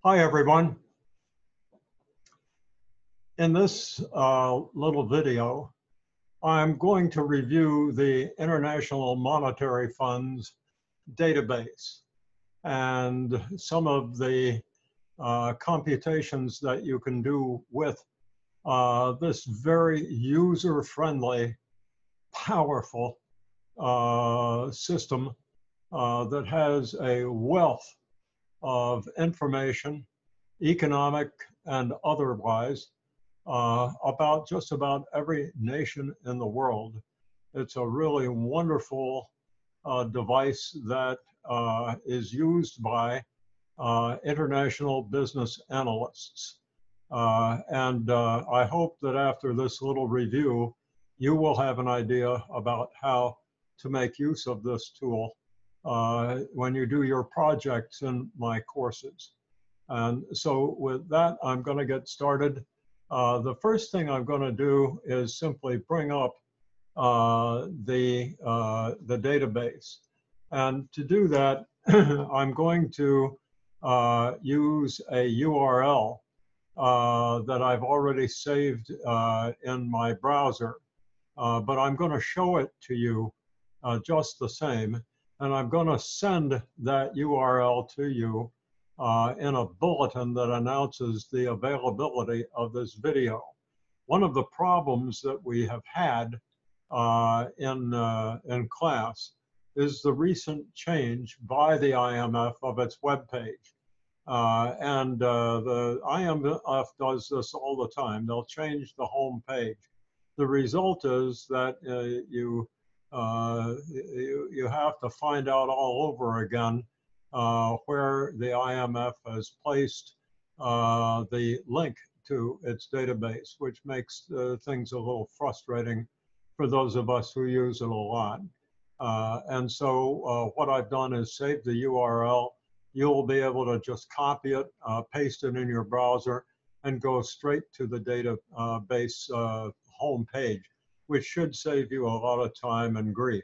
Hi, everyone. In this little video, I'm going to review the International Monetary Fund's database and some of the computations that you can do with this very user-friendly, powerful system that has a wealth of information, economic and otherwise, about just about every nation in the world. It's a really wonderful device that is used by international business analysts. I hope that after this little review, you will have an idea about how to make use of this tool when you do your projects in my courses. And so with that, I'm going to get started. The first thing I'm going to do is simply bring up the database. And to do that, I'm going to use a URL that I've already saved in my browser. But I'm going to show it to you just the same. And I'm going to send that URL to you in a bulletin that announces the availability of this video. One of the problems that we have had in class is the recent change by the IMF of its webpage. The IMF does this all the time. They'll change the home page. The result is that you have to find out all over again where the IMF has placed the link to its database, which makes things a little frustrating for those of us who use it a lot. What I've done is save the URL. You'll be able to just copy it, paste it in your browser, and go straight to the database home page, which should save you a lot of time and grief.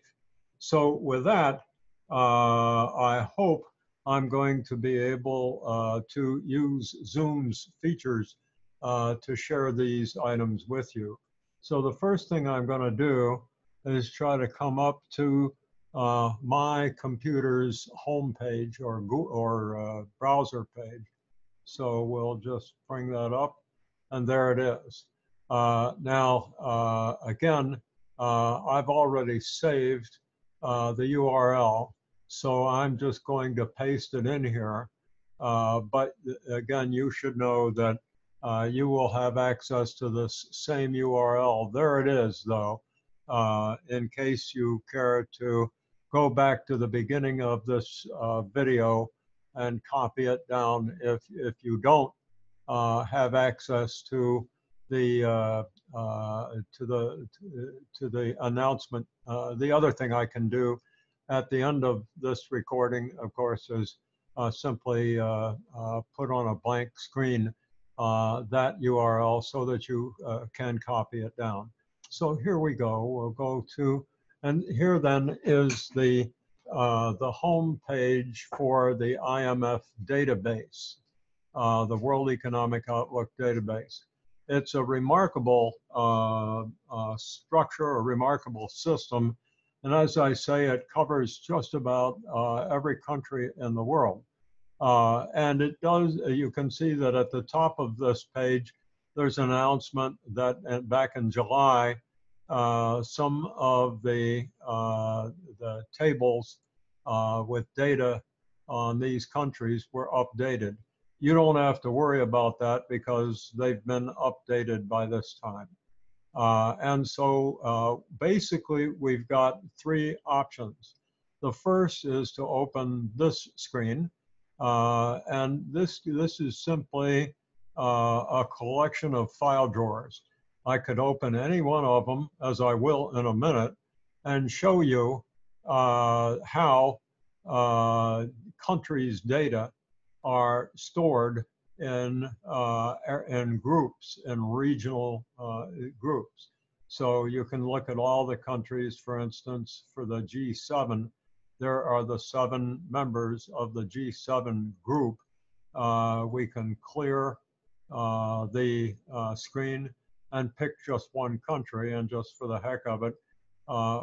So with that, I hope I'm going to be able to use Zoom's features to share these items with you. So the first thing I'm going to do is try to come up to my computer's home page or browser page. So we'll just bring that up, and there it is. Again, I've already saved the URL, so I'm just going to paste it in here. But again, you should know that you will have access to this same URL. There it is, though, in case you care to go back to the beginning of this video and copy it down if you don't have access to the announcement. The other thing I can do at the end of this recording, of course, is simply put on a blank screen that URL so that you can copy it down. So here we go. We'll go to, and here then is the home page for the IMF database, the World Economic Outlook database. It's a remarkable structure, a remarkable system. And as I say, it covers just about every country in the world. And it does, you can see that at the top of this page, there's an announcement that back in July, some of the tables with data on these countries were updated. You don't have to worry about that because they've been updated by this time. Basically, we've got three options. The first is to open this screen. And this is simply a collection of file drawers. I could open any one of them, as I will in a minute, and show you how countries' data are stored in groups, in regional groups. So you can look at all the countries, for instance, for the G7. There are the 7 members of the G7 group, we can clear the screen and pick just one country, and just for the heck of it,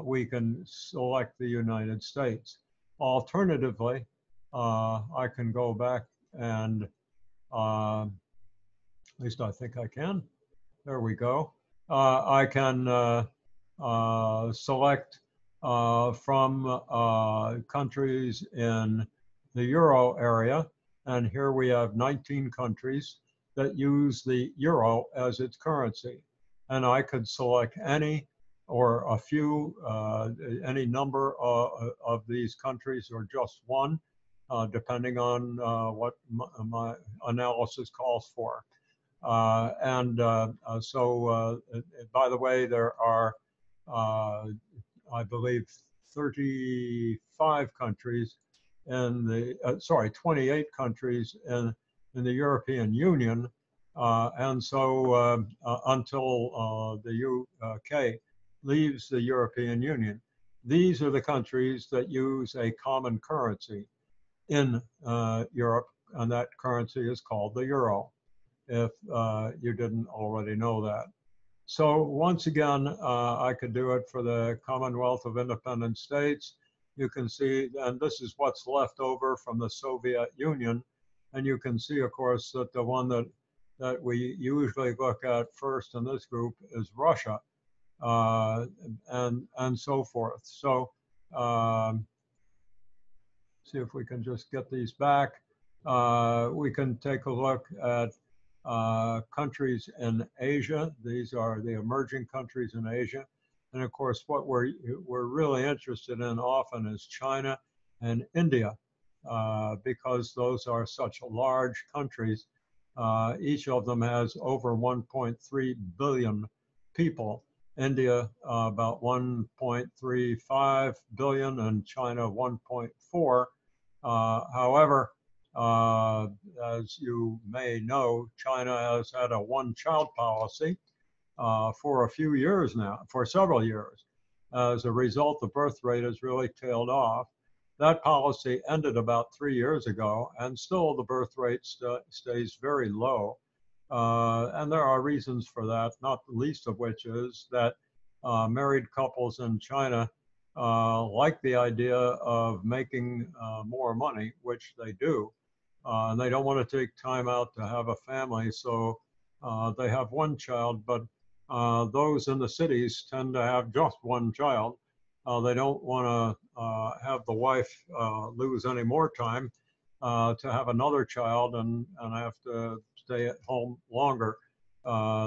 we can select the United States. Alternatively, I can go back and, at least I think I can. There we go. I can select from countries in the Euro area, and here we have 19 countries that use the Euro as its currency. And I could select any or a few, any number of these countries, or just one, depending on what my analysis calls for. So, by the way, there are, I believe, 35 countries in the, 28 countries in the European Union. And so until the UK leaves the European Union, these are the countries that use a common currency in Europe, and that currency is called the euro, if you didn't already know that. So once again, I could do it for the Commonwealth of Independent States. You can see, and this is what's left over from the Soviet Union. And you can see, of course, that the one that we usually look at first in this group is Russia, and so forth. So see if we can just get these back. We can take a look at countries in Asia. These are the emerging countries in Asia. And of course, what we're really interested in often is China and India, because those are such large countries. Each of them has over 1.3 billion people. India, about 1.35 billion, and China 1.4. However, as you may know, China has had a one-child policy for a few years now, for several years. As a result, the birth rate has really tailed off. That policy ended about 3 years ago, and still the birth rate stays very low. And there are reasons for that, not the least of which is that married couples in China like the idea of making more money, which they do. And they don't want to take time out to have a family, so they have one child, but those in the cities tend to have just one child. They don't want to have the wife lose any more time to have another child and have to stay at home longer.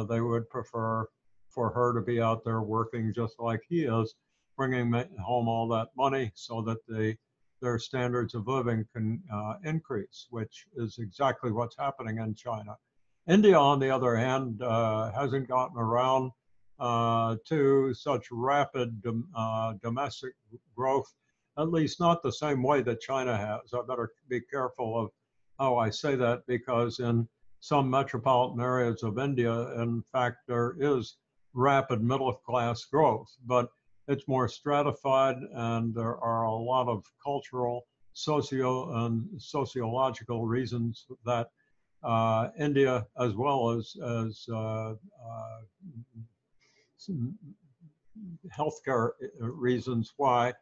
They would prefer for her to be out there working just like he is, bringing home all that money so that their standards of living can increase, which is exactly what's happening in China. India, on the other hand, hasn't gotten around to such rapid domestic growth, at least not the same way that China has. I better be careful of how I say that, because in some metropolitan areas of India, in fact, there is rapid middle class growth, but it's more stratified, and there are a lot of cultural, socio and sociological reasons that India, as well as healthcare reasons, why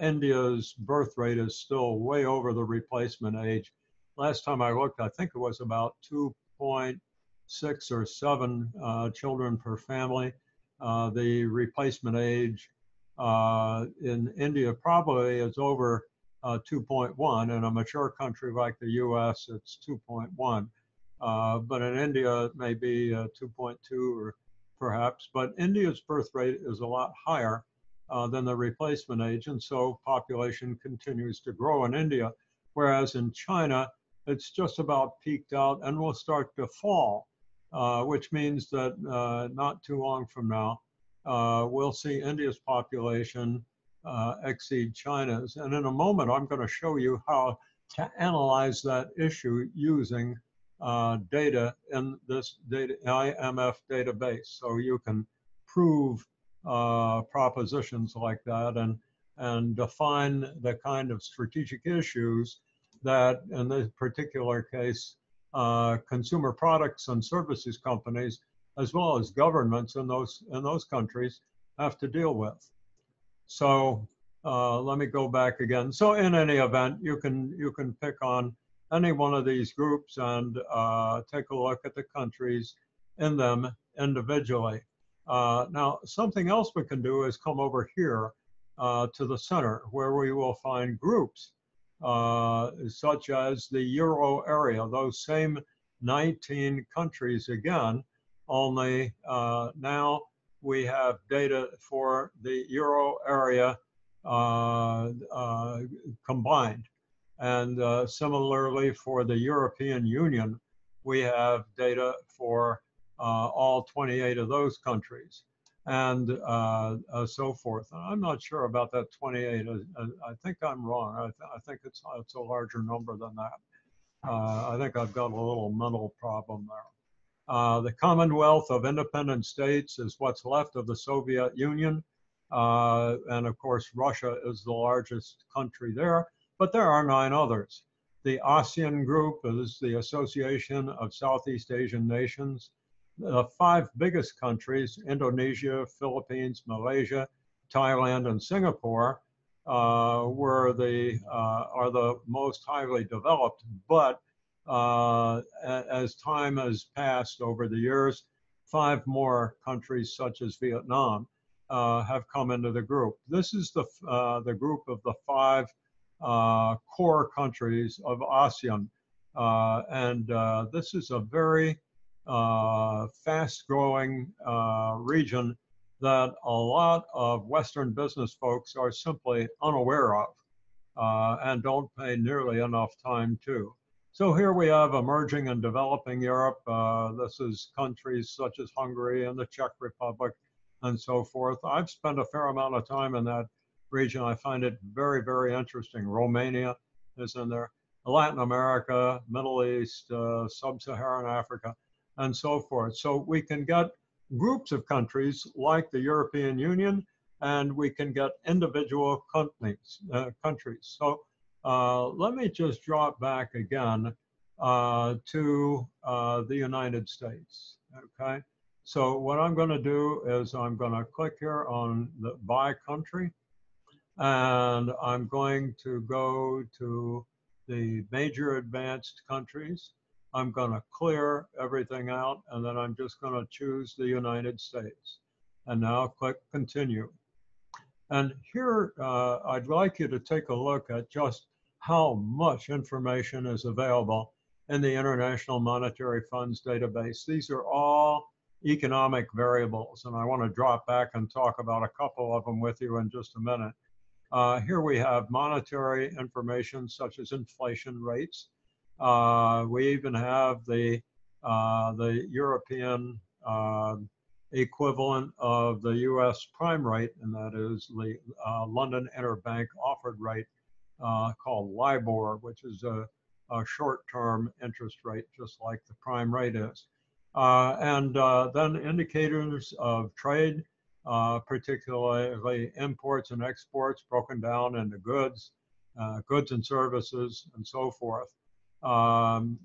India's birth rate is still way over the replacement age. Last time I looked, I think it was about 2.6 or 7 children per family. The replacement age in India probably is over 2.1. In a mature country like the US, it's 2.1. But in India, it may be 2.2 or perhaps. But India's birth rate is a lot higher than the replacement age, and so population continues to grow in India. Whereas in China, it's just about peaked out and will start to fall. Which means that not too long from now, we'll see India's population exceed China's. And in a moment, I'm going to show you how to analyze that issue using data in this IMF database. So you can prove propositions like that and define the kind of strategic issues that in this particular case, consumer products and services companies, as well as governments in those countries, have to deal with. So let me go back again. So in any event, you can pick on any one of these groups and take a look at the countries in them individually. Now, something else we can do is come over here to the center, where we will find groups such as the Euro area, those same 19 countries again, only now we have data for the Euro area combined. And similarly for the European Union, we have data for all 28 of those countries and so forth. I'm not sure about that 28. I think I'm wrong. I think it's a larger number than that. I think I've got a little mental problem there. The Commonwealth of Independent States is what's left of the Soviet Union. And of course, Russia is the largest country there, but there are 9 others. The ASEAN group is the Association of Southeast Asian Nations. The 5 biggest countries, Indonesia, Philippines, Malaysia, Thailand, and Singapore, are the most highly developed, but as time has passed over the years, 5 more countries, such as Vietnam, have come into the group. This is the group of the 5 core countries of ASEAN, and this is a very fast-growing region that a lot of Western business folks are simply unaware of and don't pay nearly enough time to. So here we have emerging and developing Europe. This is countries such as Hungary and the Czech Republic and so forth. I've spent a fair amount of time in that region. I find it very, very interesting. Romania is in there, Latin America, Middle East, Sub-Saharan Africa, and so forth. So we can get groups of countries like the European Union, and we can get individual countries. So let me just drop back again to the United States, okay? So what I'm going to do is I'm going to click here on the by country, and I'm going to go to the major advanced countries. I'm going to clear everything out, and then I'm just going to choose the United States. And now click continue. And here, I'd like you to take a look at just how much information is available in the International Monetary Funds database. These are all economic variables, and I want to drop back and talk about a couple of them with you in just a minute. Here we have monetary information such as inflation rates. We even have the European equivalent of the US prime rate, and that is the London Interbank Offered Rate called LIBOR, which is a short-term interest rate, just like the prime rate is. And then indicators of trade, particularly imports and exports broken down into goods and services, and so forth. And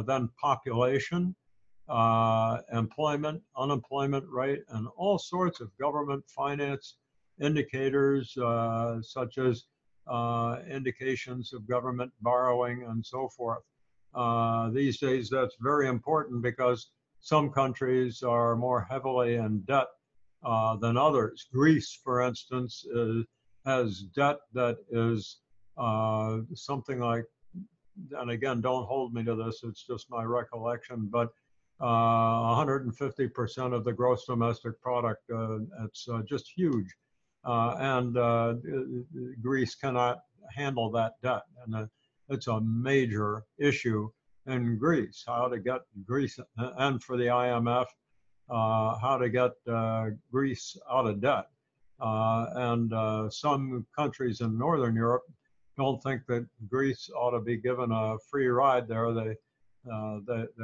then population, employment, unemployment rate, and all sorts of government finance indicators, such as indications of government borrowing and so forth. These days, that's very important because some countries are more heavily in debt than others. Greece, for instance, has debt that is something like, and again, don't hold me to this, it's just my recollection, but 150% of the gross domestic product. It's just huge. And Greece cannot handle that debt. And it's a major issue in Greece, how to get Greece, and for the IMF, how to get Greece out of debt. And some countries in Northern Europe don't think that Greece ought to be given a free ride there. They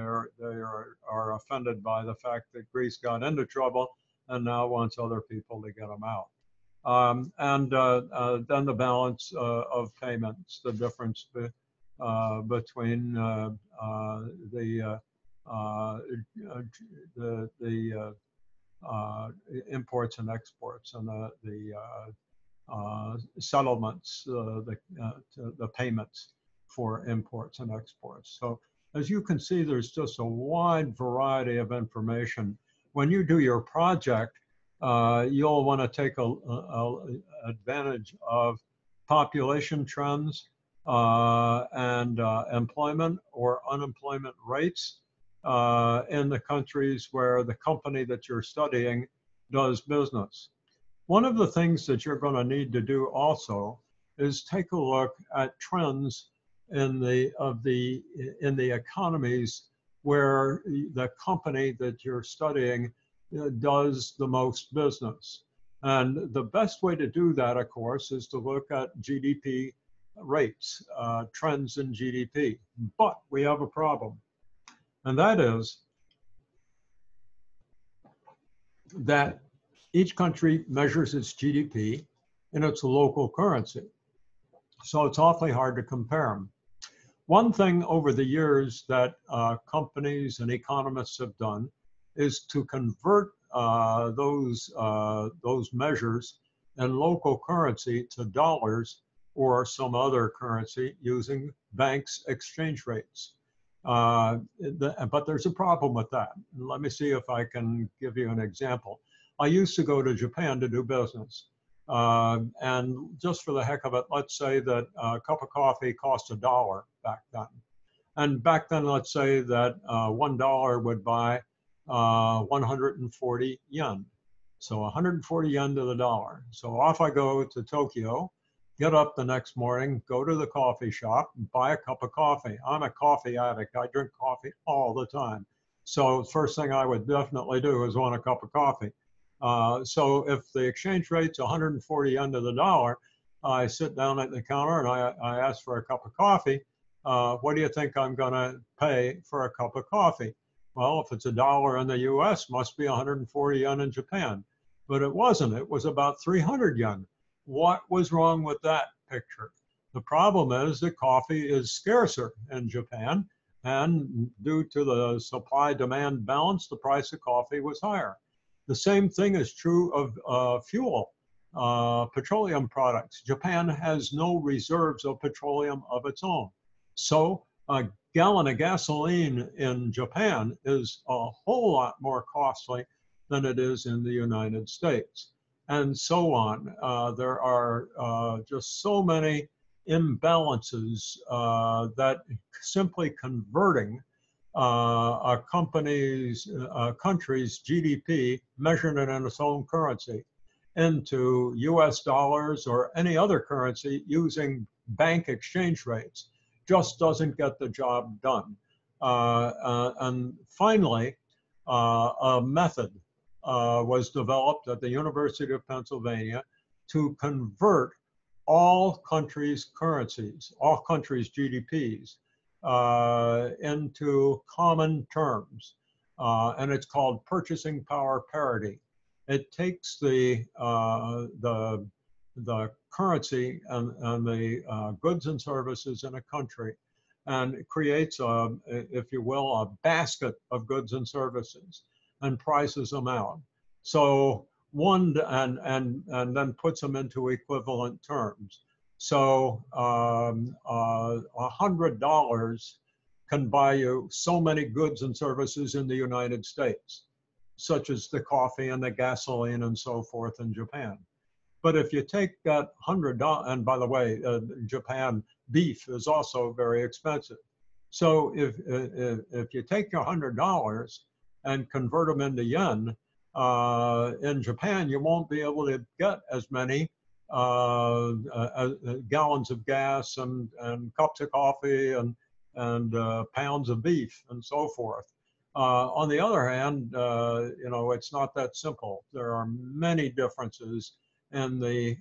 are offended by the fact that Greece got into trouble and now wants other people to get them out. Then the balance of payments, the difference between the imports and exports and the settlements, the payments for imports and exports. So as you can see, there's just a wide variety of information. When you do your project, you'll want to take advantage of population trends and employment or unemployment rates in the countries where the company that you're studying does business. One of the things that you're going to need to do also is take a look at trends in the economies where the company that you're studying does the most business. And the best way to do that, of course, is to look at GDP rates, trends in GDP. But we have a problem, and that is that each country measures its GDP in its local currency. So it's awfully hard to compare them. One thing over the years that companies and economists have done is to convert those measures in local currency to dollars or some other currency using banks' exchange rates. But there's a problem with that. Let me see if I can give you an example. I used to go to Japan to do business. And just for the heck of it, let's say that a cup of coffee cost $1 back then. And back then, let's say that $1 would buy 140 yen. So 140 yen to the dollar. So off I go to Tokyo, get up the next morning, go to the coffee shop, and buy a cup of coffee. I'm a coffee addict. I drink coffee all the time. So first thing I would definitely do is want a cup of coffee. So if the exchange rate's 140 yen to the dollar, I sit down at the counter and I ask for a cup of coffee. What do you think I'm going to pay for a cup of coffee? Well, if it's $1 in the US, must be 140 yen in Japan. But it wasn't. It was about 300 yen. What was wrong with that picture? The problem is that coffee is scarcer in Japan, and due to the supply-demand balance, the price of coffee was higher. The same thing is true of fuel, petroleum products. Japan has no reserves of petroleum of its own. So a gallon of gasoline in Japan is a whole lot more costly than it is in the United States, and so on. There are just so many imbalances that simply converting a country's GDP measured in its own currency into US dollars or any other currency using bank exchange rates just doesn't get the job done. And finally, a method was developed at the University of Pennsylvania to convert all countries' currencies, all countries' GDPs, into common terms. And it's called purchasing power parity. It takes the currency and the goods and services in a country and it creates, if you will, a basket of goods and services and prices them out. So and then puts them into equivalent terms. So $100 can buy you so many goods and services in the United States, such as the coffee and the gasoline and so forth in Japan. But if you take that $100, and by the way, Japan beef is also very expensive. So if you take your $100 and convert them into yen, in Japan, you won't be able to get as many gallons of gas and cups of coffee and pounds of beef and so forth. On the other hand, you know, it's not that simple. There are many differences in the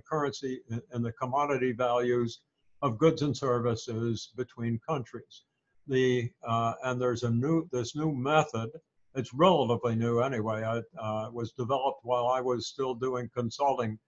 currency and the commodity values of goods and services between countries. And there's this new method. It's relatively new anyway. It was developed while I was still doing consulting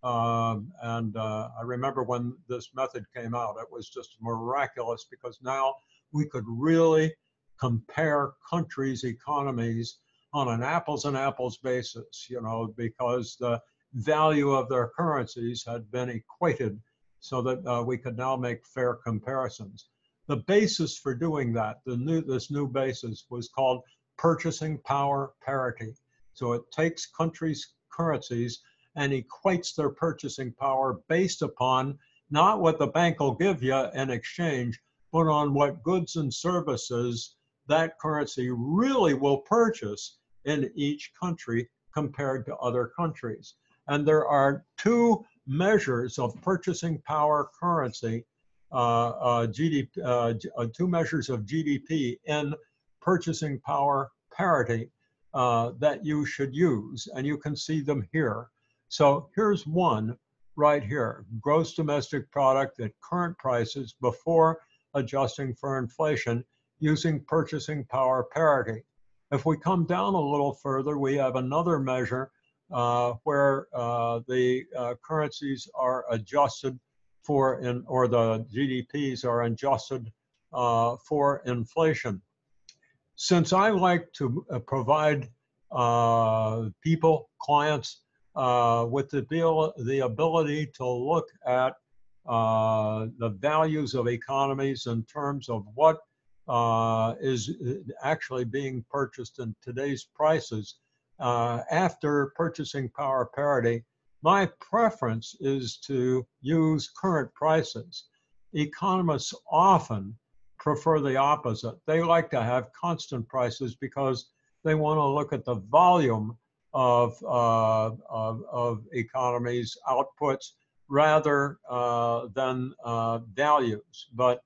I remember when this method came out, it was just miraculous because now we could really compare countries' economies on an apples and apples basis, you know, because the value of their currencies had been equated so that we could now make fair comparisons. The basis for doing that, this new basis, was called purchasing power parity. So it takes countries' currencies and equates their purchasing power based upon not what the bank will give you in exchange, but on what goods and services that currency really will purchase in each country compared to other countries. And there are two measures of purchasing power currency, two measures of GDP in purchasing power parity that you should use, and you can see them here. So here's one right here, gross domestic product at current prices before adjusting for inflation using purchasing power parity. If we come down a little further, we have another measure where the currencies are adjusted for, or the GDPs are adjusted for inflation. Since I like to provide people, clients, with the ability to look at the values of economies in terms of what is actually being purchased in today's prices after purchasing power parity, my preference is to use current prices. Economists often prefer the opposite. They like to have constant prices because they want to look at the volume of economies' outputs rather than values. But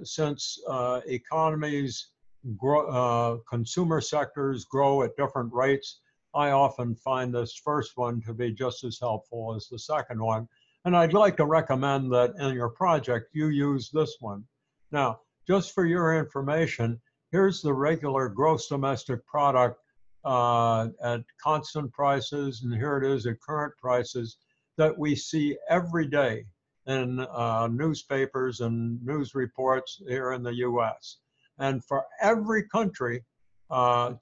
since economies grow, consumer sectors grow at different rates, I often find this first one to be just as helpful as the second one. And I'd like to recommend that in your project, you use this one. Now, just for your information, here's the regular gross domestic product at constant prices, and here it is at current prices that we see every day in newspapers and news reports here in the US. And for every country,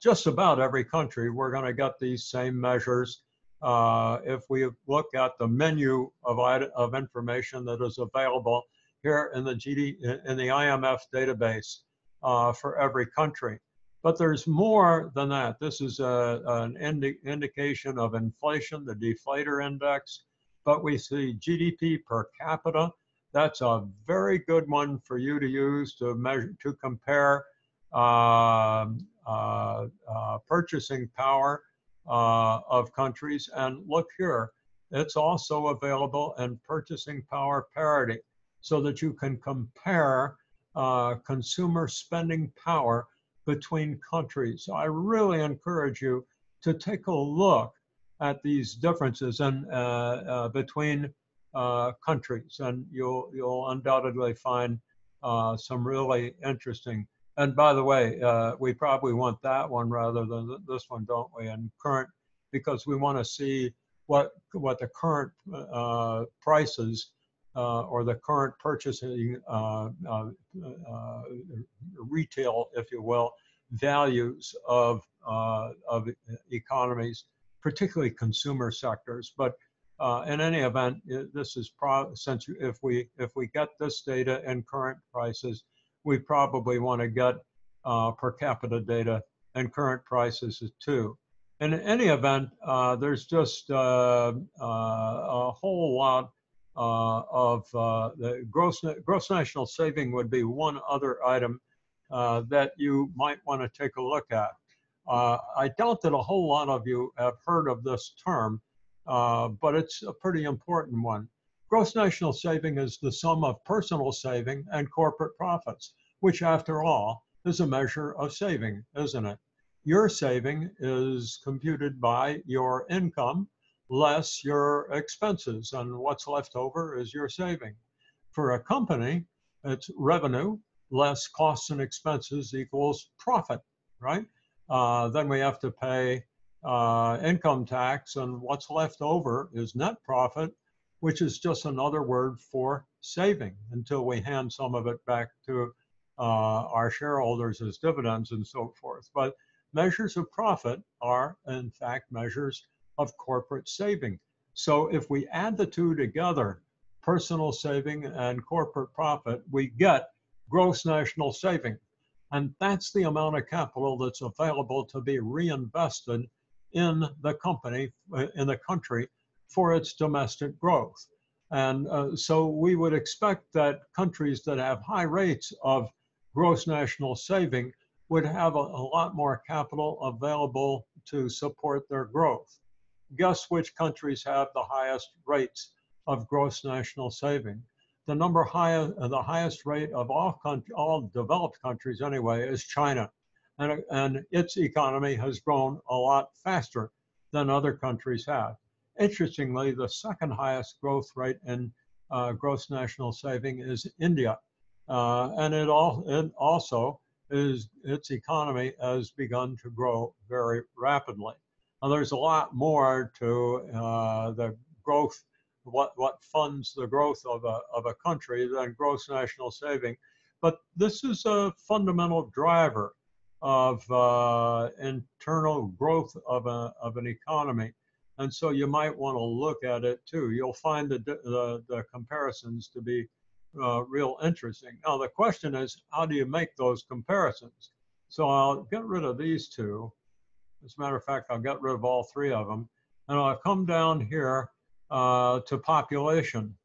just about every country, we're going to get these same measures. If we look at the menu of information that is available here in the IMF database for every country. But there's more than that. This is an indication of inflation, the deflator index. But we see GDP per capita. That's a very good one for you to use to measure, to compare purchasing power of countries. And look here, it's also available in purchasing power parity so that you can compare consumer spending power between countries. So I really encourage you to take a look at these differences between countries, and you'll undoubtedly find some really interesting. And by the way, we probably want that one rather than this one, don't we? And current, because we want to see what the current prices or the current purchasing retail, if you will, values of economies, particularly consumer sectors. But in any event, this is since if we get this data in current prices, we probably want to get per capita data and current prices too. And in any event, there's just a whole lot of the gross national saving would be one other item that you might want to take a look at. I doubt that a whole lot of you have heard of this term, but it's a pretty important one. Gross national saving is the sum of personal saving and corporate profits, which after all is a measure of saving, isn't it? Your saving is computed by your income less your expenses, and what's left over is your saving. For a company, it's revenue less costs and expenses equals profit, right? Then we have to pay income tax, and what's left over is net profit, which is just another word for saving until we hand some of it back to our shareholders as dividends and so forth. But measures of profit are, in fact, measures of corporate saving. So if we add the two together, personal saving and corporate profit, we get gross national saving. And that's the amount of capital that's available to be reinvested in the company, in the country, for its domestic growth. And so we would expect that countries that have high rates of gross national saving would have a lot more capital available to support their growth. Guess which countries have the highest rates of gross national saving? The highest rate of all developed countries anyway is China. And its economy has grown a lot faster than other countries have. Interestingly, the second highest growth rate in gross national saving is India. And it also its economy has begun to grow very rapidly. Now, there's a lot more to the growth, what funds the growth of a country than gross national saving. But this is a fundamental driver of internal growth of an economy. And so you might want to look at it too. You'll find the comparisons to be real interesting. Now, the question is, how do you make those comparisons? So I'll get rid of these two. As a matter of fact, I'll get rid of all three of them. And I'll come down here to population.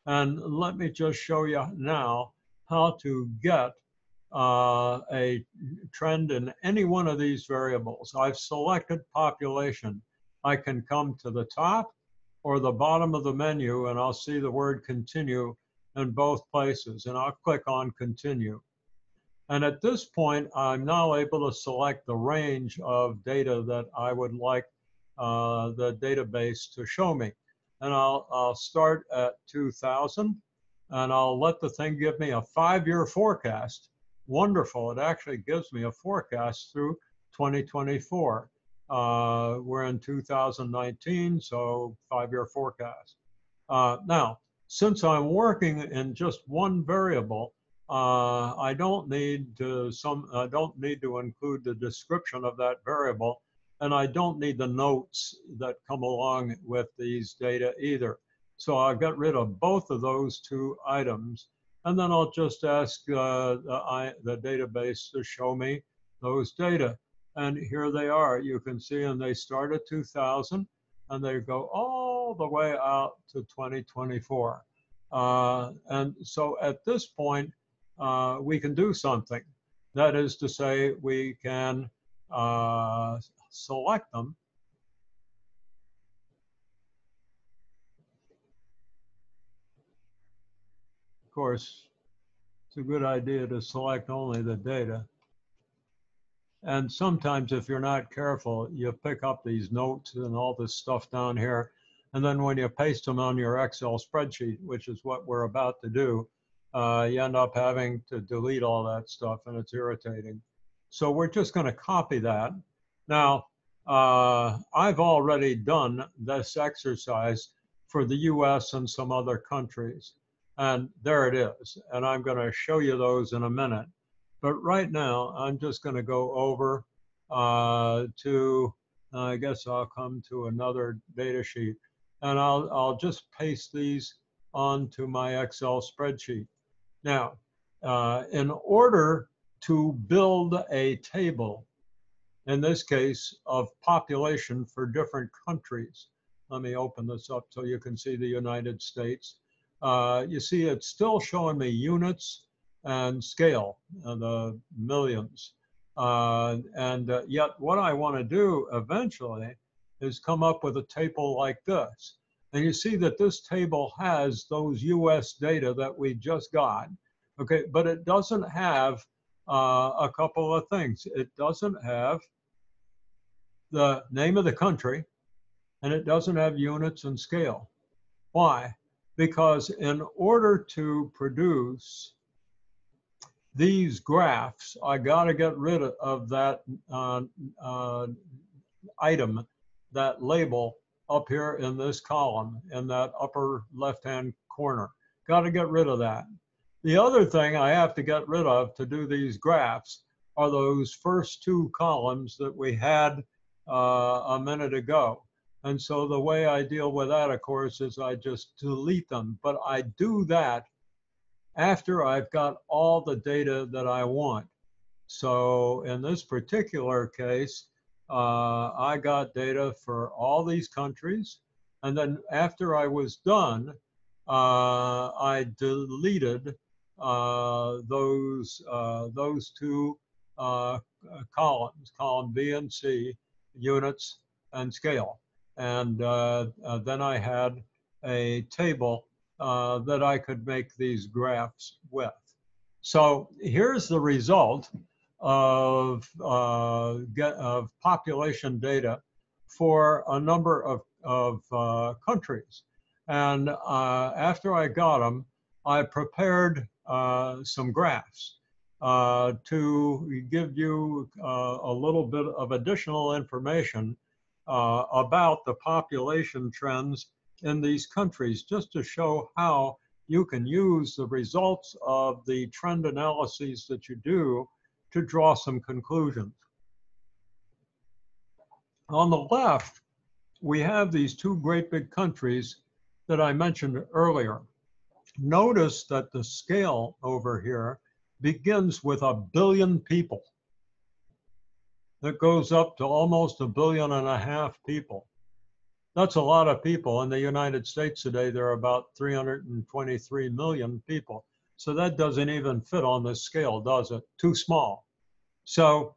And let me just show you now how to get a trend in any one of these variables. I've selected population. I can come to the top or the bottom of the menu, and I'll see the word continue in both places, and I'll click on continue. And at this point, I'm now able to select the range of data that I would like the database to show me. And I'll start at 2000, and I'll let the thing give me a 5-year forecast. Wonderful, it actually gives me a forecast through 2024. We're in 2019, so 5-year forecast. Now, since I'm working in just one variable, I don't need to include the description of that variable, and I don't need the notes that come along with these data either. So I'll get rid of both of those two items, and then I'll just ask the database to show me those data. And here they are. You can see, and they start at 2000, and they go all the way out to 2024. And so at this point, we can do something. That is to say, we can select them. Of course, it's a good idea to select only the data. And sometimes if you're not careful, you pick up these notes and all this stuff down here. And then when you paste them on your Excel spreadsheet, which is what we're about to do, you end up having to delete all that stuff, and it's irritating. So we're just going to copy that. Now, I've already done this exercise for the US and some other countries. And there it is. And I'm going to show you those in a minute. But right now, I'm just going to go over to, I guess I'll come to another data sheet. And I'll just paste these onto my Excel spreadsheet. Now, in order to build a table, in this case, of population for different countries, let me open this up so you can see the United States. You see it's still showing me units and scale, the millions. Yet what I want to do eventually is come up with a table like this. And you see that this table has those US data that we just got, okay, but it doesn't have a couple of things. It doesn't have the name of the country, and it doesn't have units and scale. Why? Because in order to produce these graphs, I got to get rid of that item, that label up here in this column, in that upper left-hand corner. Got to get rid of that. The other thing I have to get rid of to do these graphs are those first two columns that we had a minute ago. And so the way I deal with that, of course, is I just delete them. But I do that after I've got all the data that I want. So in this particular case, I got data for all these countries. And then after I was done, I deleted those two columns, column B and C, units and scale. And then I had a table that I could make these graphs with. So here's the result of population data for a number of countries. And after I got them, I prepared some graphs to give you a little bit of additional information about the population trends in these countries, just to show how you can use the results of the trend analyses that you do to draw some conclusions. On the left, we have these two great big countries that I mentioned earlier. Notice that the scale over here begins with 1 billion people. It goes up to almost 1.5 billion people. That's a lot of people. In the United States today, there are about 323 million people. So that doesn't even fit on this scale, does it? Too small. So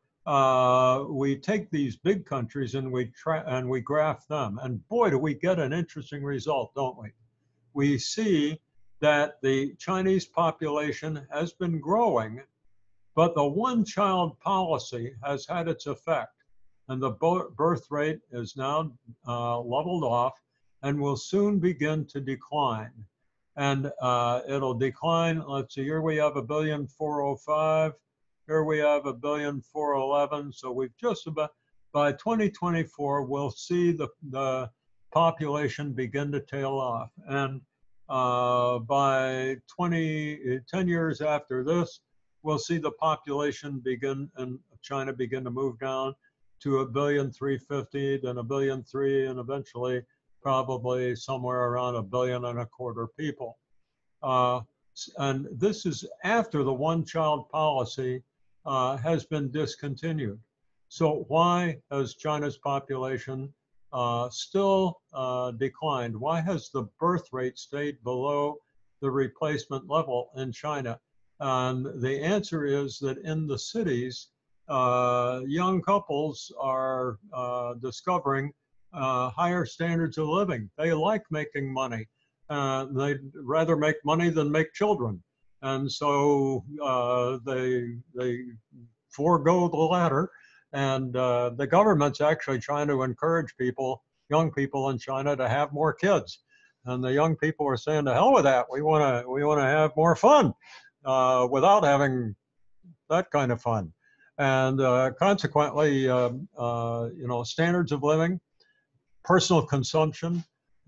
we take these big countries and we graph them. And boy, do we get an interesting result, don't we? We see that the Chinese population has been growing, but the one-child policy has had its effect. And the birth rate is now leveled off and will soon begin to decline. And it'll decline, let's see, here we have 1,405,000,000, here we have 1,411,000,000. So we've just about, by 2024, we'll see the population begin to tail off. And by 10 years after this, we'll see the population begin, in China begin to move down to 1,350,000,000, then 1,300,000,000, and eventually probably somewhere around 1.25 billion people. And this is after the one-child policy has been discontinued. So why has China's population still declined? Why has the birth rate stayed below the replacement level in China? And the answer is that in the cities, young couples are discovering higher standards of living. They like making money. They'd rather make money than make children. And so they forego the latter. And the government's actually trying to encourage young people in China, to have more kids. And the young people are saying, to hell with that. We want to have more fun without having that kind of fun. And consequently, standards of living, personal consumption,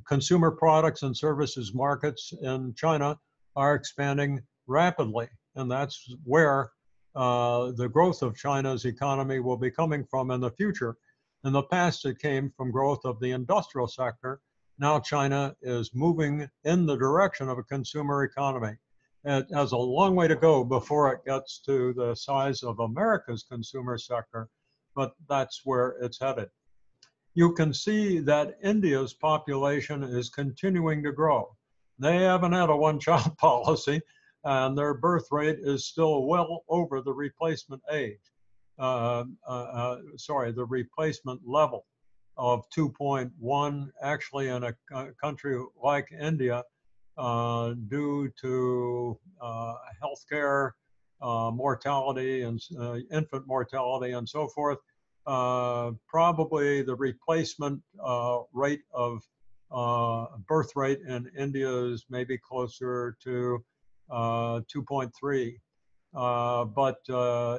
consumer products and services markets in China are expanding rapidly. And that's where the growth of China's economy will be coming from in the future. In the past, it came from growth of the industrial sector. Now China is moving in the direction of a consumer economy. It has a long way to go before it gets to the size of America's consumer sector, but that's where it's headed. You can see that India's population is continuing to grow. They haven't had a one-child policy, and their birth rate is still well over the replacement age. The replacement level of 2.1. Actually, in a country like India, due to healthcare, mortality, and infant mortality, and so forth, probably the replacement rate of birth rate in India is maybe closer to 2.3. But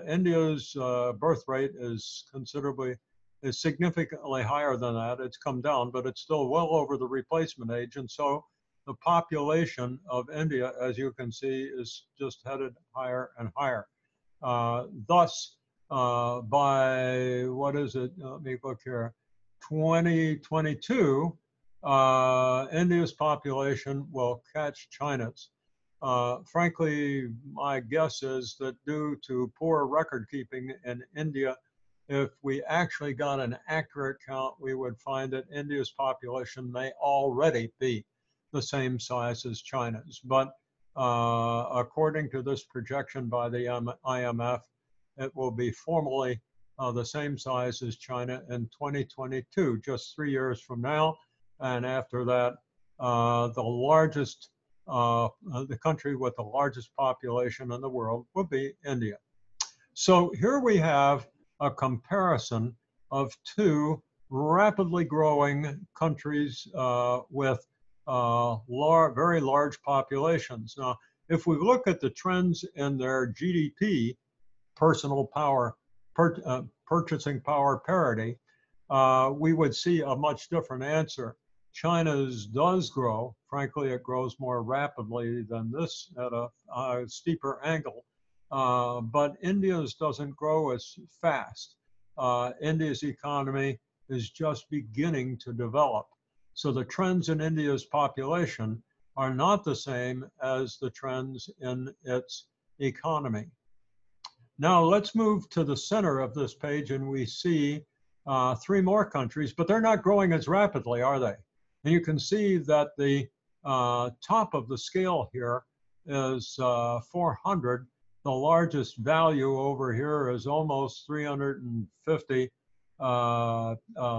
India's birth rate is considerably is significantly higher than that. It's come down, but it's still well over the replacement age. And so the population of India, as you can see, is just headed higher and higher. Thus, by, what is it? Let me look here, 2022, India's population will catch China's. Frankly, my guess is that due to poor record keeping in India, if we actually got an accurate count, we would find that India's population may already be the same size as China's. But according to this projection by the IMF, it will be formally the same size as China in 2022, just 3 years from now. And after that, the country with the largest population in the world will be India. So here we have a comparison of two rapidly growing countries with very large populations. Now, if we look at the trends in their GDP, personal power, purchasing power parity, we would see a much different answer. China's does grow. Frankly, it grows more rapidly than this at a steeper angle. But India's doesn't grow as fast. India's economy is just beginning to develop. So the trends in India's population are not the same as the trends in its economy. Now let's move to the center of this page, and we see 3 more countries, but they're not growing as rapidly, are they? And you can see that the top of the scale here is 400. The largest value over here is almost 350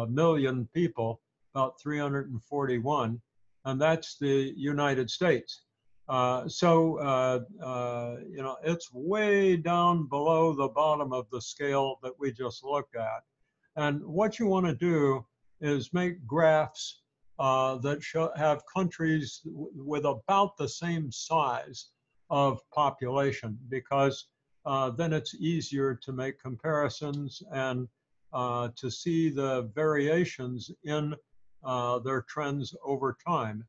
million people, about 341, and that's the United States. You know, it's way down below the bottom of the scale that we just looked at. And what you want to do is make graphs that have countries with about the same size of population, because then it's easier to make comparisons and to see the variations in their trends over time.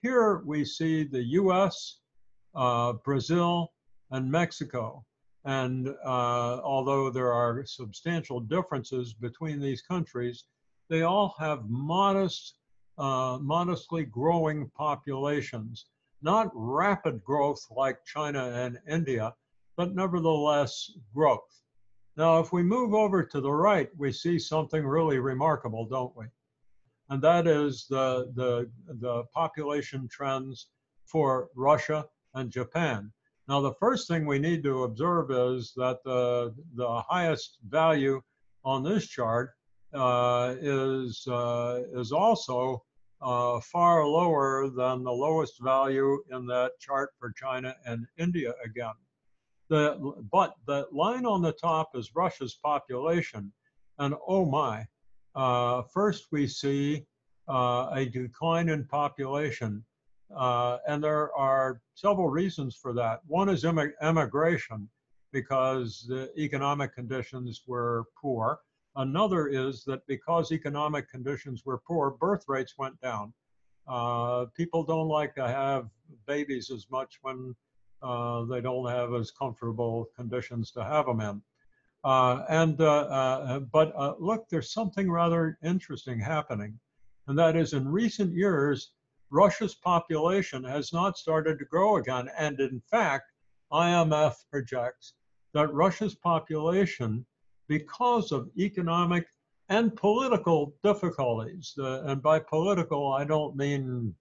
Here we see the US, Brazil, and Mexico. And although there are substantial differences between these countries, they all have modestly growing populations. Not rapid growth like China and India, but nevertheless growth. Now, if we move over to the right, we see something really remarkable, don't we? And that is the population trends for Russia and Japan. Now, the first thing we need to observe is that the highest value on this chart is also far lower than the lowest value in that chart for China and India again. But the line on the top is Russia's population, and oh my, first we see a decline in population, and there are several reasons for that. One is emigration, because the economic conditions were poor. Another is that because economic conditions were poor, birth rates went down. People don't like to have babies as much when they don't have as comfortable conditions to have them in. But look, there's something rather interesting happening, and that is in recent years, Russia's population has not started to grow again. And in fact, IMF projects that Russia's population, because of economic and political difficulties, and by political, I don't mean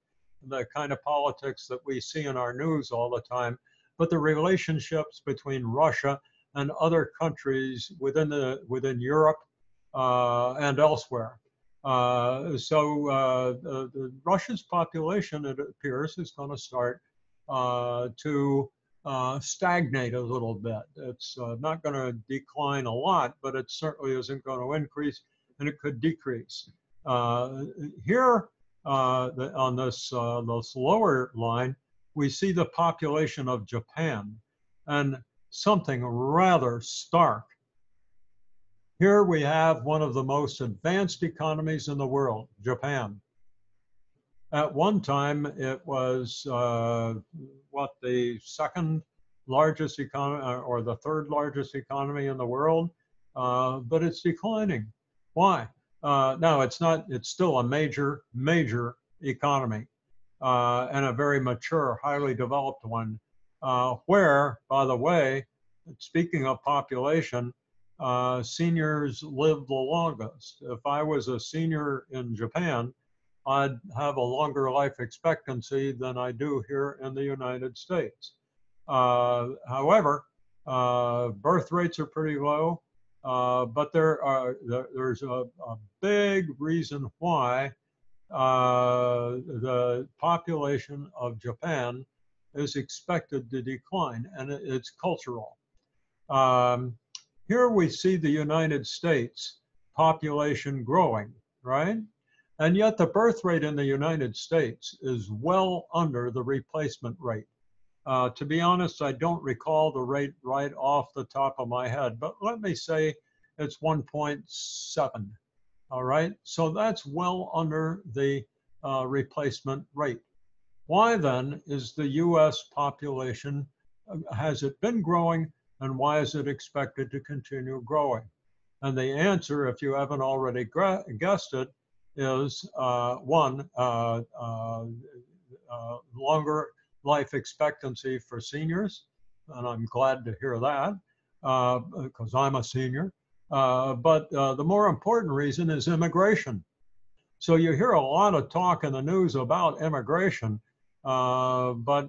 the kind of politics that we see in our news all the time, but the relationships between Russia and other countries within Europe and elsewhere. Russia's population, it appears, is going to start to stagnate a little bit. It's not going to decline a lot, but it certainly isn't going to increase, and it could decrease. Here on this lower line, we see the population of Japan, and something rather stark. Here we have one of the most advanced economies in the world, Japan. At one time, it was the second largest economy or the third largest economy in the world, but it's declining. Why? No, it's not. It's still a major economy and a very mature, highly developed one. Where, by the way, speaking of population, seniors live the longest. If I was a senior in Japan, I'd have a longer life expectancy than I do here in the United States. However, birth rates are pretty low, but there's a big reason why the population of Japan is expected to decline, and it's cultural. Here we see the United States population growing, right? And yet the birth rate in the United States is well under the replacement rate. To be honest, I don't recall the rate right off the top of my head, but let me say it's 1.7. All right, so that's well under the replacement rate. Why then is the US population, has it been growing, and why is it expected to continue growing? And the answer, if you haven't already guessed it, is longer life expectancy for seniors, and I'm glad to hear that because I'm a senior. But the more important reason is immigration. So you hear a lot of talk in the news about immigration, but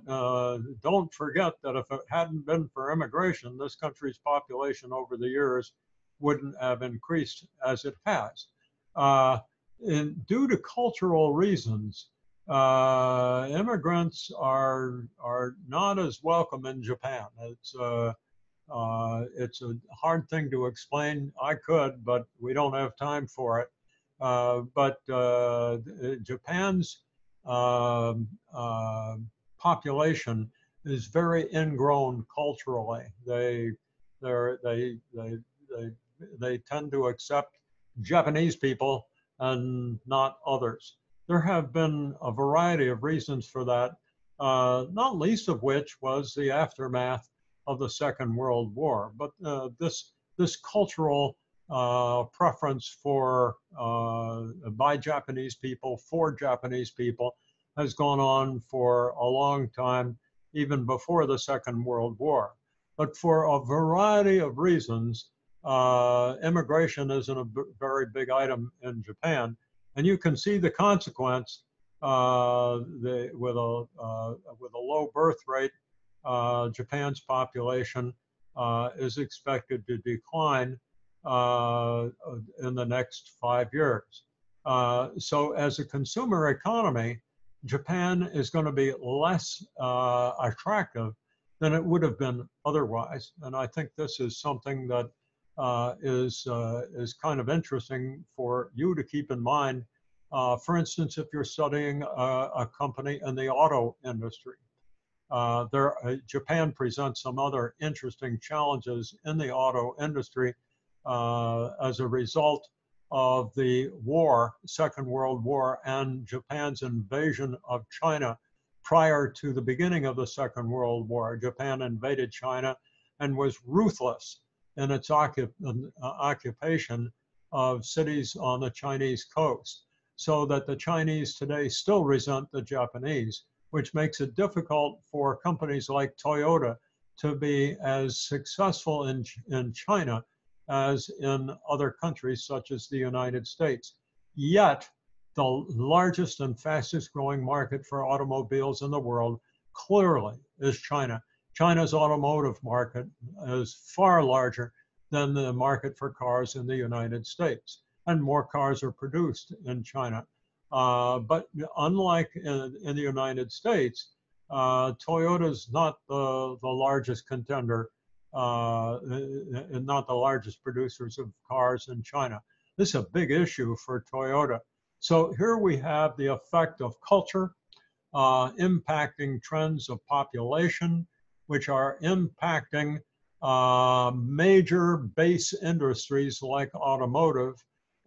don't forget that if it hadn't been for immigration, this country's population over the years wouldn't have increased as it has. Due to cultural reasons, immigrants are not as welcome in Japan. It's a hard thing to explain. I could, but we don't have time for it. But Japan's population is very ingrown culturally. They tend to accept Japanese people and not others. There have been a variety of reasons for that, not least of which was the aftermath of the Second World War. But this cultural preference for by Japanese people for Japanese people has gone on for a long time, even before the Second World War. But for a variety of reasons, immigration isn't a very big item in Japan, and you can see the consequence. With a low birth rate, Japan's population is expected to decline in the next 5 years. So as a consumer economy, Japan is going to be less attractive than it would have been otherwise. And I think this is something that is kind of interesting for you to keep in mind. For instance, if you're studying a company in the auto industry, Japan presents some other interesting challenges in the auto industry as a result of the war, Second World War, and Japan's invasion of China. Prior to the beginning of the Second World War, Japan invaded China and was ruthless in its occupation of cities on the Chinese coast, so that the Chinese today still resent the Japanese, which makes it difficult for companies like Toyota to be as successful in China as in other countries such as the United States. Yet, the largest and fastest growing market for automobiles in the world clearly is China. China's automotive market is far larger than the market for cars in the United States, and more cars are produced in China. But unlike in the United States, Toyota's not the largest contender, and not the largest producers of cars in China. This is a big issue for Toyota. So here we have the effect of culture impacting trends of population, which are impacting major base industries like automotive,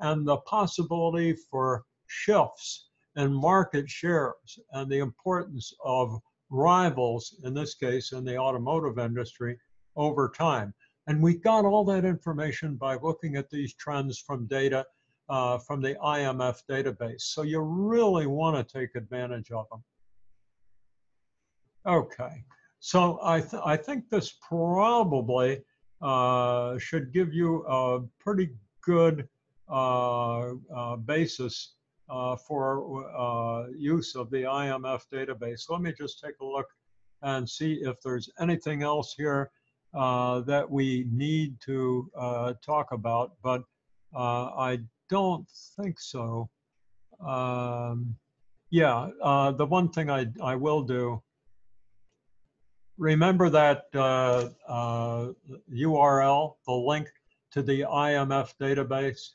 and the possibility for shifts in market shares and the importance of rivals, in this case in the automotive industry, over time. And we got all that information by looking at these trends from data from the IMF database. So you really want to take advantage of them. Okay, so I think this probably should give you a pretty good basis for use of the IMF database. Let me just take a look and see if there's anything else here that we need to talk about, but I don't think so. Yeah, the one thing I will do, remember that URL, the link to the IMF database.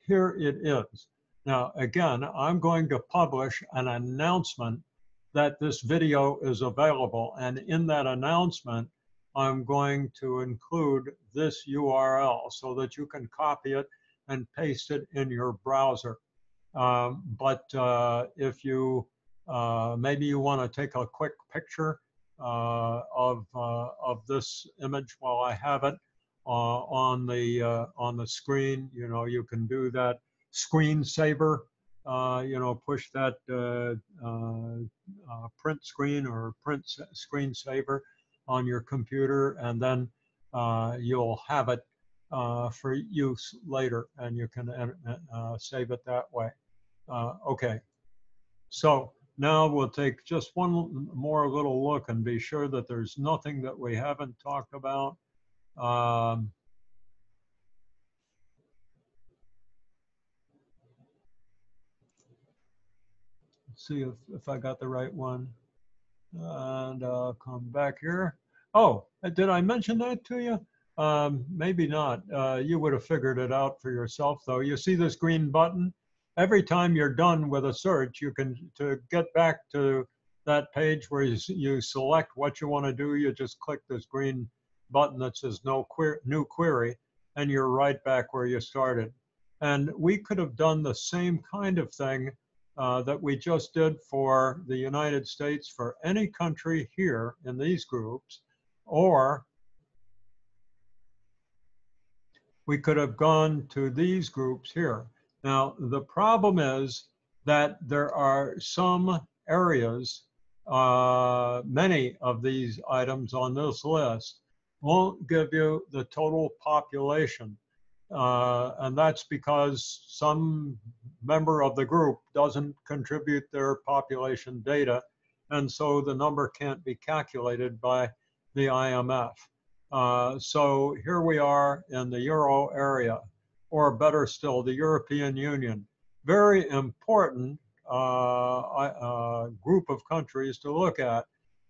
Here it is. Now, again, I'm going to publish an announcement that this video is available. And in that announcement, I'm going to include this URL so that you can copy it and paste it in your browser. But if you, maybe you want to take a quick picture of this image while I have it on the screen. You know, you can do that screensaver. You know, push that print screen or print screensaver on your computer, and then you'll have it for use later, and you can save it that way. Okay, so now we'll take just one more little look and be sure that there's nothing that we haven't talked about. Let's see if I got the right one. And I'll come back here. Oh, did I mention that to you? Maybe not. You would have figured it out for yourself, though. You see this green button? Every time you're done with a search, you can, to get back to that page where you select what you want to do, you just click this green button that says new query, and you're right back where you started. And we could have done the same kind of thing that we just did for the United States for any country here in these groups, or we could have gone to these groups here. Now, the problem is that there are some areas, many of these items on this list won't give you the total population. And that's because some member of the group doesn't contribute their population data. And so the number can't be calculated by the IMF. So here we are in the Euro area, or better still, the European Union. Very important group of countries to look at.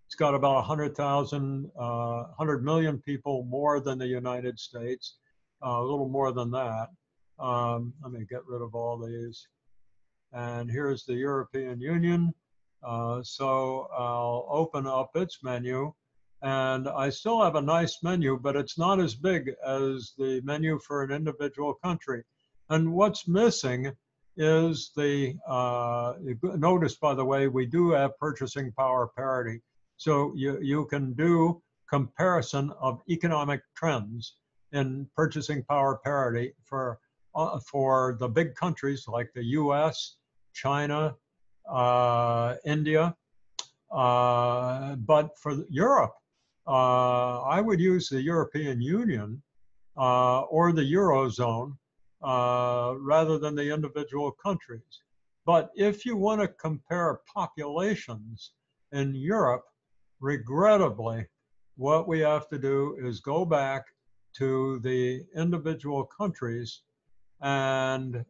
It's got about 100,000, 100 million people more than the United States, a little more than that. Let me get rid of all these. And here's the European Union. So I'll open up its menu. And I still have a nice menu, but it's not as big as the menu for an individual country. And what's missing is the, notice, by the way, we do have purchasing power parity. So you can do comparison of economic trends in purchasing power parity for the big countries like the US, China, India, but for Europe, I would use the European Union or the Eurozone rather than the individual countries. But if you want to compare populations in Europe, regrettably, what we have to do is go back to the individual countries, and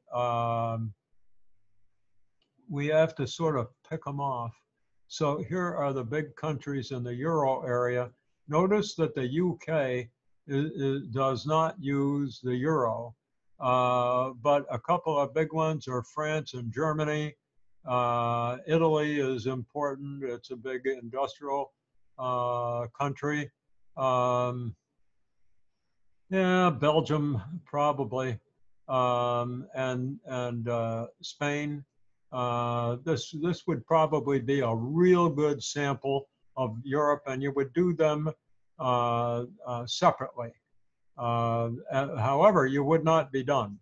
we have to sort of pick them off. So here are the big countries in the Euro area. Notice that the UK does not use the Euro, but a couple of big ones are France and Germany. Italy is important. It's a big industrial country. Yeah, Belgium probably, and Spain. This would probably be a real good sample of Europe, and you would do them separately. However, you would not be done.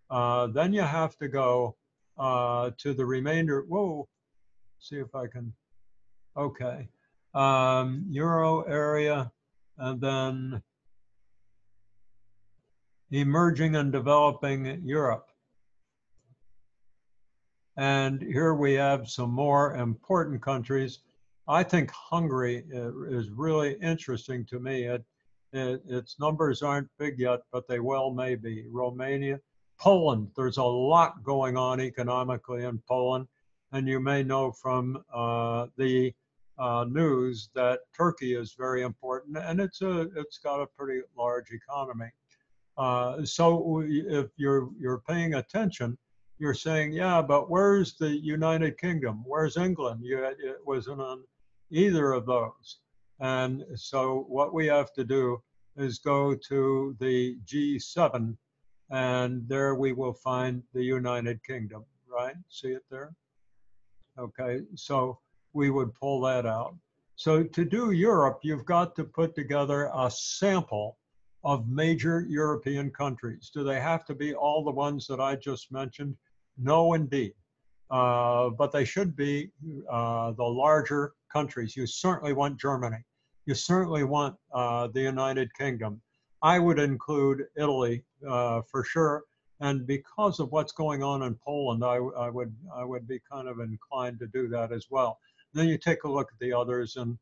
Then you have to go to the remainder. Whoa, see if I can. Okay, Euro area, and then emerging and developing Europe. And here we have some more important countries. I think Hungary is really interesting to me. Its numbers aren't big yet, but they well may be. Romania, Poland, there's a lot going on economically in Poland. And you may know from the news that Turkey is very important, and it's got a pretty large economy. So if you're paying attention, you're saying, yeah, but where's the United Kingdom? Where's England? It wasn't on either of those. And so what we have to do is go to the G7, and there we will find the United Kingdom, right? See it there? Okay, so we would pull that out. So to do Europe, you've got to put together a sample of major European countries. Do they have to be all the ones that I just mentioned? No, indeed. But they should be the larger countries. You certainly want Germany. You certainly want the United Kingdom. I would include Italy for sure. And because of what's going on in Poland, I would be kind of inclined to do that as well. And then you take a look at the others, and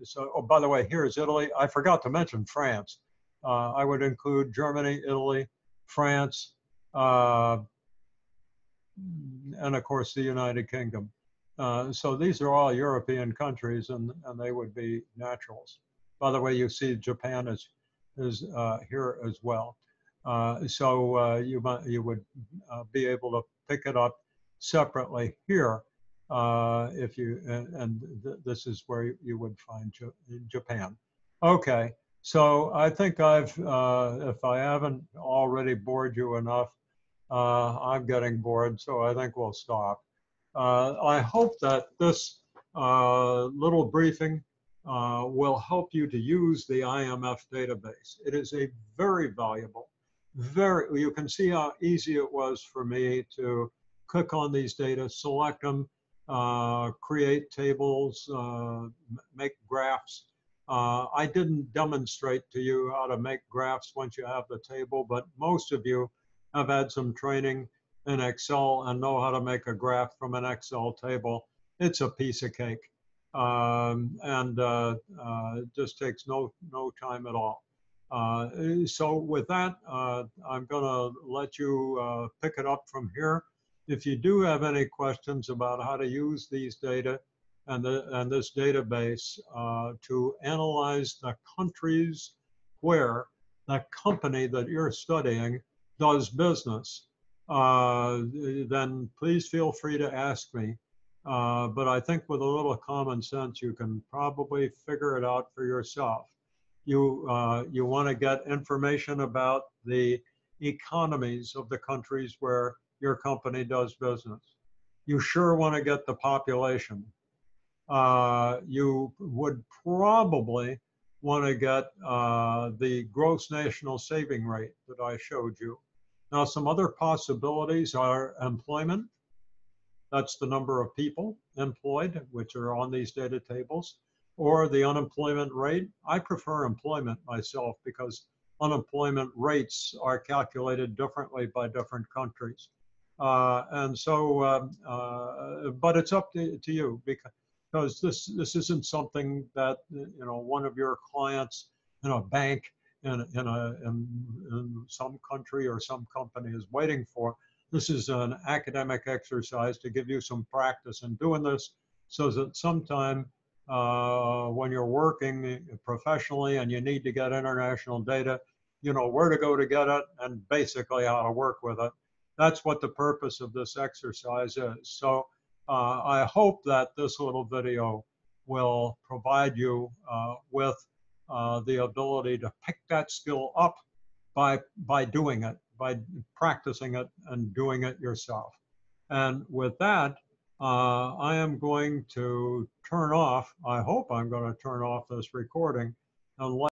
so. Oh, by the way, here's Italy. I forgot to mention France. I would include Germany, Italy, France, and of course the United Kingdom. So these are all European countries, and they would be naturals. By the way, you see Japan is here as well. So you would be able to pick it up separately here if you, and this is where you would find Japan. Okay, so I think if I haven't already bored you enough, I'm getting bored, so I think we'll stop. I hope that this little briefing will help you to use the IMF database. It is a very valuable, you can see how easy it was for me to click on these data, select them, create tables, make graphs. I didn't demonstrate to you how to make graphs once you have the table, but most of you have had some training in Excel and know how to make a graph from an Excel table. It's a piece of cake, and it just takes no time at all. So with that, I'm going to let you pick it up from here. If you do have any questions about how to use these data and this database to analyze the countries where the company that you're studying does business, then please feel free to ask me. But I think with a little common sense, you can probably figure it out for yourself. You want to get information about the economies of the countries where your company does business. You sure want to get the population. You would probably want to get the gross national saving rate that I showed you. Now, some other possibilities are employment. That's the number of people employed, which are on these data tables, or the unemployment rate. I prefer employment myself because unemployment rates are calculated differently by different countries. And so, but it's up to you because this isn't something that, one of your clients in a bank in some country or some company is waiting for. This is an academic exercise to give you some practice in doing this so that sometime when you're working professionally and you need to get international data, you know where to go to get it and basically how to work with it. That's what the purpose of this exercise is. So I hope that this little video will provide you with the ability to pick that skill up by doing it, by practicing it and doing it yourself. And with that, I am going to turn off, I hope I'm going to turn off this recording and let